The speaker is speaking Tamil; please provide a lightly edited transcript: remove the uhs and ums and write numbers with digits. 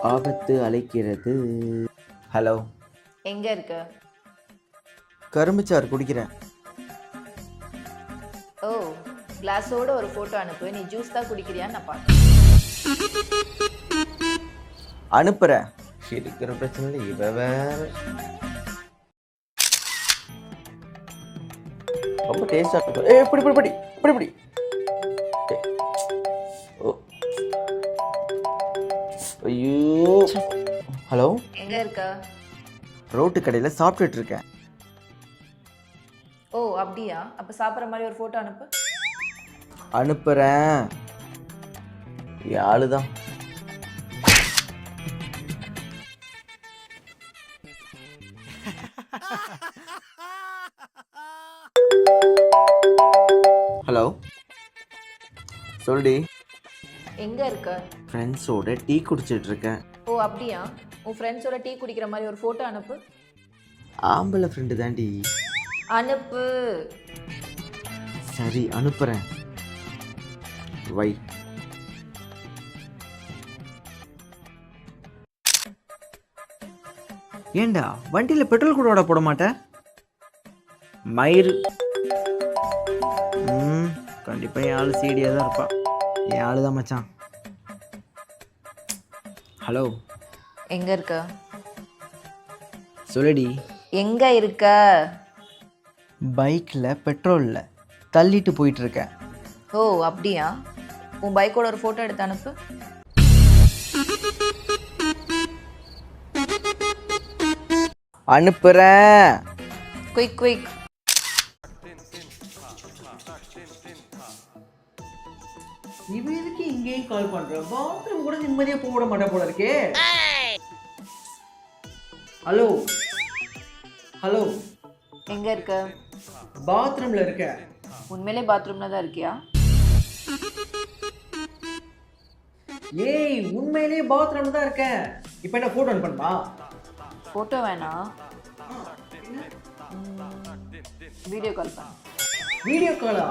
ஆபத்து அழைக்கிறது. ஹலோ, எங்க இருக்க? கரும்புச்சாறு குடிக்கிறேன். ஓ, கிளாஸோட ஒரு போட்டோ அனுப்பு. நீ ஜூஸ் தான் குடிக்கிறியான்னு நான் பார்க்கறேன். அனுப்புறேன். இருக்கிற பிரச்சனை இவ வேற. ரொம்ப டேஸ்டா இருக்கும். இப்படி இப்படி இப்படி இப்படி இப்படி. ஓ, ஐயோ. ஹலோ, எங்க இருக்க? ரோட்டு கடையில் சாப்பிட்டுட்டு இருக்கேன். ஓ, அப்படியா? அப்ப சாப்பிட்ற மாதிரி ஒரு போட்டோ அனுப்பு. அனுப்புறேன். என் ஆளுதான். ஹலோ, சொல்டி. எங்க இருக்க? ஃப்ரெண்ட்ஸோட டீ குடிச்சிட்டு இருக்கேன். ஓ, அப்படியா? உன் ஃப்ரெண்ட்ஸோட டீ குடிக்கிற மாதிரி ஒரு போட்டோ அனுப்பு. ஆம்பளை ஃப்ரெண்டு தாண்டி. அனுப்பு. சரி, அனுப்புறேன். வை. ஏண்டா வண்டியில் பெட்ரோல் கூட போட மாட்டேன்? மயிறு. கண்டிப்பாக என் ஆள் சீடியாக தான் இருப்பான். என் ஆளு தான் மச்சான். ஹலோ, எங்க இருக்க? சொல்லுடி. எங்க இருக்க? பைக்கில் பெட்ரோலில் தள்ளிட்டு போயிட்டு இருக்கேன். ஓ, அப்படியா? உன் பைக்கோட ஒரு போட்டோ எடுத்து அனுப்பு. அனுப்புறேன். Quick quick. இவன் எதுக்கு இங்கேயும் கால் பண்றான்? பாத்ரூம் கூட நிம்மதியா போட மாட்டேன் போல இருக்கே. ஹலோ ஹலோ, எங்க இருக்க? பாத்ரூம்ல இருக்க. உண்மையிலே பாத்ரூம்ல தான் இருக்கியா? ஏய், உண்மையிலேயே பாத்ரூம்ல தான் இருக்க. இப்போ என்ன போட்டோ அனுப்பணுமா? போட்டோ வேணாம், வீடியோ கால் பண்ணு. வீடியோ காலா?